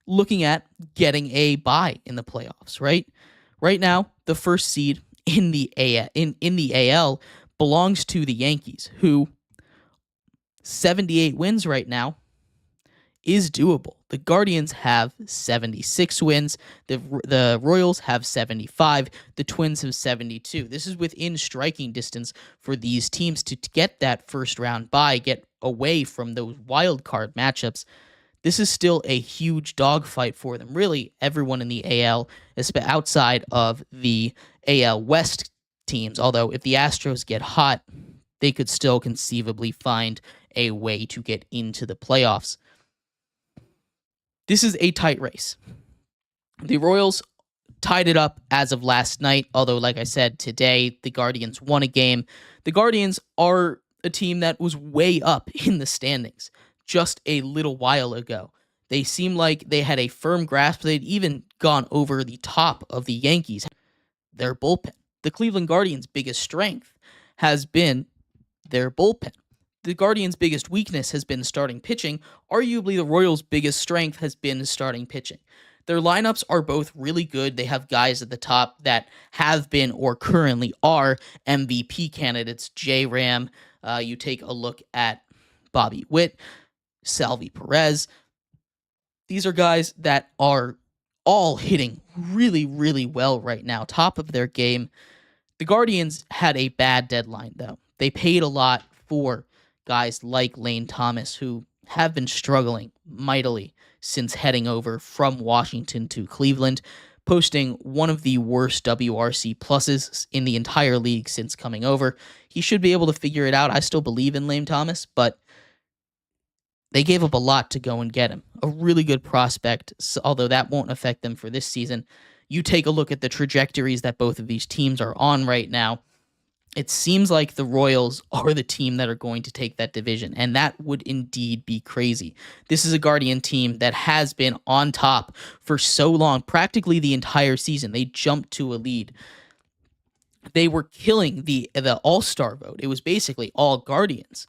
looking at getting a bye in the playoffs, right? Right now, the first seed in the AL belongs to the Yankees, who 78 wins right now is doable. The Guardians have 76 wins. The Royals have 75. The Twins have 72. This is within striking distance for these teams to get that first round bye, get away from those wild card matchups. This is still a huge dogfight for them. Really, everyone in the AL, outside of the AL West teams, although if the Astros get hot, they could still conceivably find a way to get into the playoffs. This is a tight race. The Royals tied it up as of last night, although, like I said, today the Guardians won a game. The Guardians are a team that was way up in the standings just a little while ago. They seemed like they had a firm grasp. They'd even gone over the top of the Yankees. Their bullpen. The Cleveland Guardians' biggest strength has been their bullpen. The Guardians' biggest weakness has been starting pitching. Arguably, the Royals' biggest strength has been starting pitching. Their lineups are both really good. They have guys at the top that have been or currently are MVP candidates. J-Ram, you take a look at Bobby Witt, Salvi Perez. These are guys that are all hitting really, really well right now, top of their game. The Guardians had a bad deadline, though. They paid a lot for guys like Lane Thomas, who have been struggling mightily since heading over from Washington to Cleveland, posting one of the worst WRC pluses in the entire league since coming over. He should be able to figure it out. I still believe in Lane Thomas, but they gave up a lot to go and get him. A really good prospect, although that won't affect them for this season. You take a look at the trajectories that both of these teams are on right now. It seems like the Royals are the team that are going to take that division, and that would indeed be crazy. This is a Guardian team that has been on top for so long, practically the entire season. They jumped to a lead. They were killing the All-Star vote. It was basically all Guardians.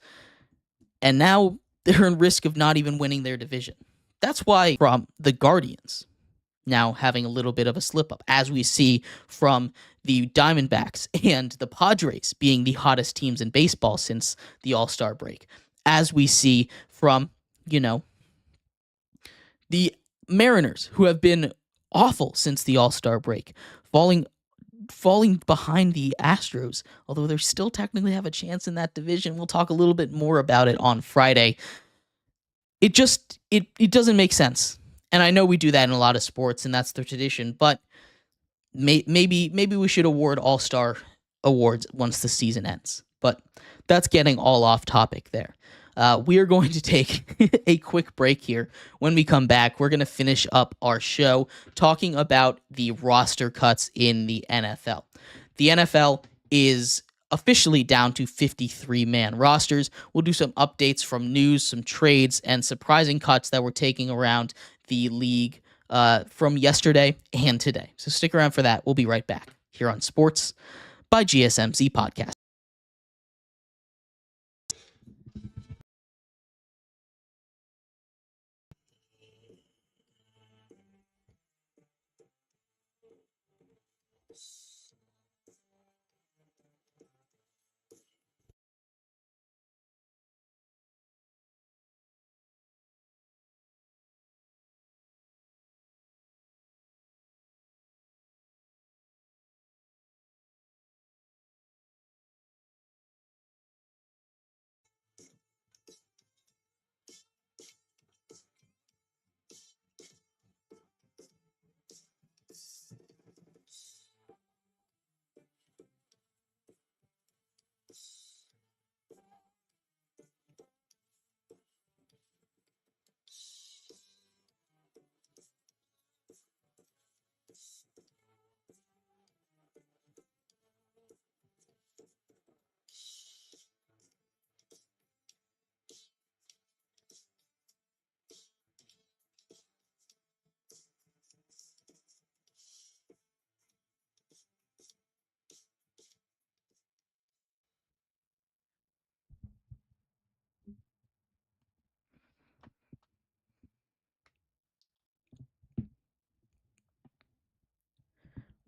And now they're in risk of not even winning their division. That's why from the Guardians now having a little bit of a slip-up, as we see from the Diamondbacks and the Padres being the hottest teams in baseball since the All-Star break, as we see from, the Mariners, who have been awful since the All-Star break, falling behind the Astros, although they still technically have a chance in that division. We'll talk a little bit more about it on Friday. It doesn't make sense. And I know we do that in a lot of sports, and that's the tradition, but maybe we should award All-Star awards once the season ends. But that's getting all off topic there. We are going to take a quick break here. When we come back, we're going to finish up our show talking about the roster cuts in the NFL. The NFL is officially down to 53-man rosters. We'll do some updates from news, some trades, and surprising cuts that we're taking around the league from yesterday and today. So stick around for that. We'll be right back here on Sports by GSMC Podcast.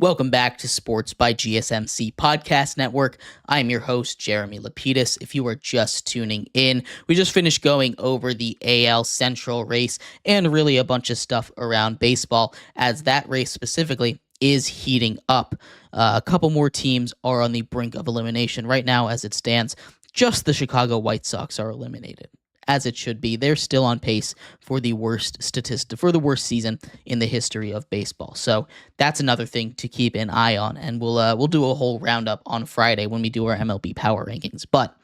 Welcome back to Sports by GSMC Podcast Network. I'm your host, Jeremy Lapidus. If you are just tuning in, we just finished going over the AL Central race and really a bunch of stuff around baseball, as that race specifically is heating up. A couple more teams are on the brink of elimination right now as it stands. Just the Chicago White Sox are eliminated. As it should be. They're still on pace for the worst season in the history of baseball. So that's another thing to keep an eye on, and we'll do a whole roundup on Friday when we do our MLB power rankings. But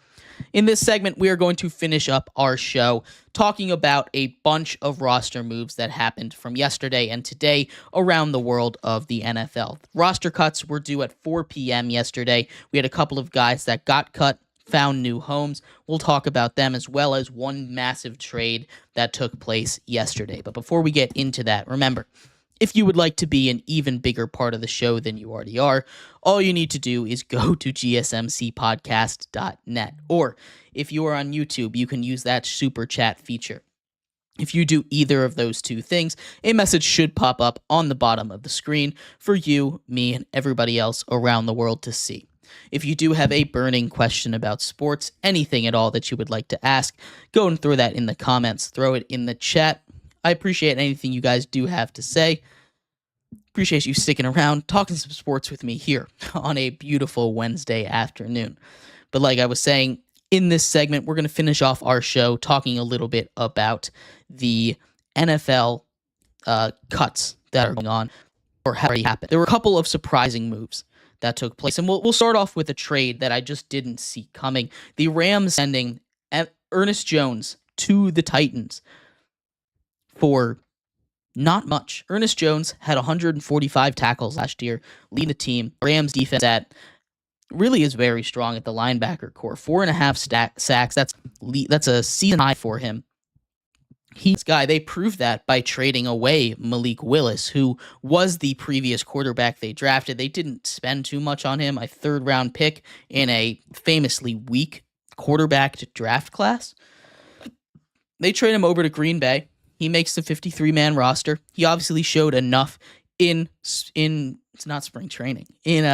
in this segment, we are going to finish up our show talking about a bunch of roster moves that happened from yesterday and today around the world of the NFL. Roster cuts were due at 4 p.m. yesterday. We had a couple of guys that got cut, found new homes. We'll talk about them, as well as one massive trade that took place yesterday. But before we get into that, remember, if you would like to be an even bigger part of the show than you already are, all you need to do is go to GSMCPodcast.net. Or if you are on YouTube, you can use that super chat feature. If you do either of those two things, a message should pop up on the bottom of the screen for you, me, and everybody else around the world to see. If you do have a burning question about sports, anything at all that you would like to ask, go and throw that in the comments, throw it in the chat. I appreciate anything you guys do have to say. Appreciate you sticking around, talking some sports with me here on a beautiful Wednesday afternoon. But like I was saying, in this segment, we're going to finish off our show talking a little bit about the NFL cuts that are going on or have already happened. There were a couple of surprising moves that took place. And we'll start off with a trade that I just didn't see coming. The Rams sending Ernest Jones to the Titans for not much. Ernest Jones had 145 tackles last year, leading the team. Rams defense that really is very strong at the linebacker core. 4.5 sacks. That's a season high for him. They proved that by trading away Malik Willis, who was the previous quarterback they drafted. They didn't spend too much on him, a third-round pick in a famously weak quarterback draft class. They trade him over to Green Bay. He makes the 53-man roster. He obviously showed enough in it's not spring training, in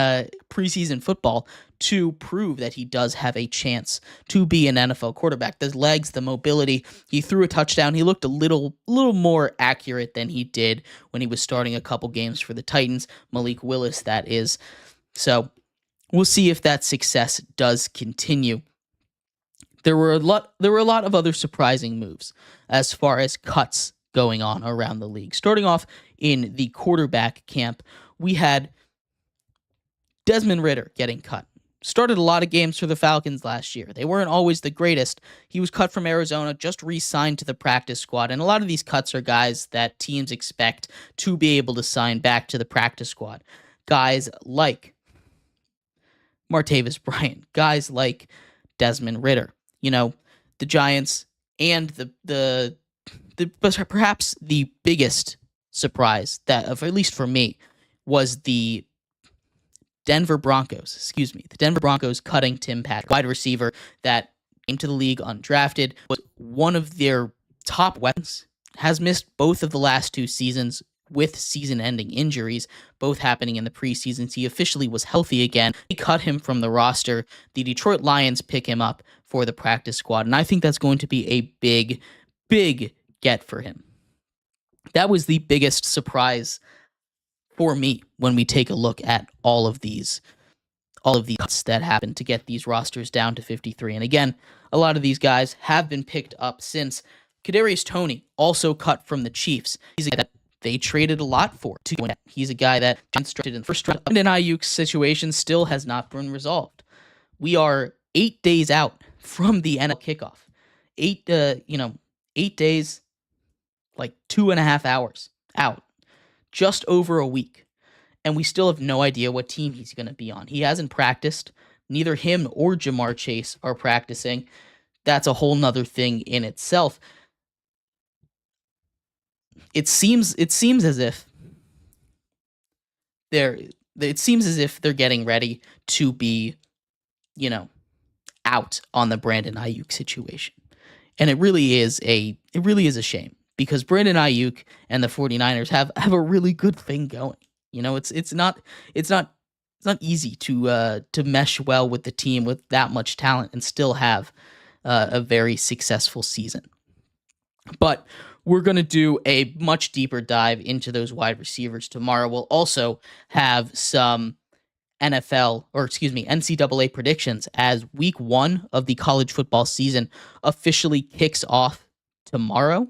preseason football to prove that he does have a chance to be an NFL quarterback. The legs, the mobility, he threw a touchdown. He looked a little more accurate than he did when he was starting a couple games for the Titans. Malik Willis, that is. So we'll see if that success does continue. There were a lot of other surprising moves as far as cuts going on around the league. Starting off in the quarterback camp, we had Desmond Ridder getting cut. Started a lot of games for the Falcons last year. They weren't always the greatest. He was cut from Arizona, just re-signed to the practice squad. And a lot of these cuts are guys that teams expect to be able to sign back to the practice squad. Guys like Martavis Bryant, guys like Desmond Ridder. You know, the Giants and the perhaps the biggest surprise that, at least for me, was the Denver Broncos cutting Tim Patrick, wide receiver that came to the league undrafted, was one of their top weapons, has missed both of the last two seasons with season-ending injuries, both happening in the preseason. He officially was healthy again. They cut him from the roster. The Detroit Lions pick him up for the practice squad, and I think that's going to be a big, big get for him. That was the biggest surprise for me when we take a look at all of these cuts that happened to get these rosters down to 53. And again, a lot of these guys have been picked up since. Kadarius Toney also cut from the Chiefs. He's a guy that they traded a lot for. He's a guy that drafted in the first round. And Ayuk's situation still has not been resolved. We are 8 days out from the NFL kickoff. 8 days, like 2.5 hours out. Just over a week. And we still have no idea what team he's going to be on. He hasn't practiced. Neither him or Jamar Chase are practicing. That's a whole nother thing in itself. It seems as if they're getting ready to be, out on the Brandon Ayuk situation. And it really is a shame, because Brandon Ayuk and the 49ers have a really good thing going. It's not easy to mesh well with the team with that much talent and still have a very successful season. But we're going to do a much deeper dive into those wide receivers tomorrow. We'll also have some NCAA predictions as week 1 of the college football season officially kicks off tomorrow.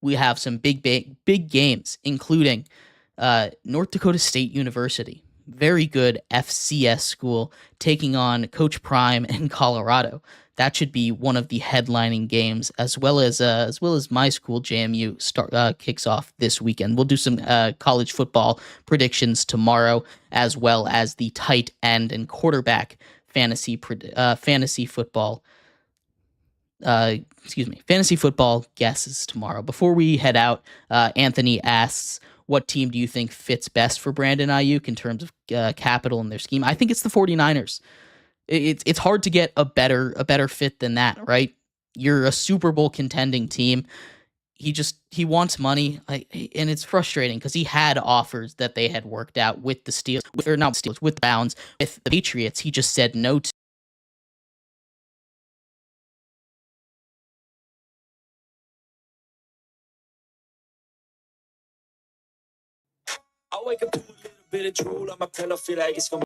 We have some big games, including North Dakota State University, very good FCS school, taking on Coach Prime in Colorado. That should be one of the headlining games, as well as my school JMU kicks off this weekend. We'll do some college football predictions tomorrow, as well as the tight end and quarterback fantasy football. Fantasy football guesses tomorrow. Before we head out, Anthony asks, what team do you think fits best for Brandon Ayuk in terms of capital in their scheme? I think it's the 49ers. It's hard to get a better fit than that, right? You're a Super Bowl contending team. He wants money, and it's frustrating because he had offers that they had worked out with the Steelers, with the Browns, with the Patriots. He just said no to. I wake up to a little bit of drool on my pillow, feel like it's gonna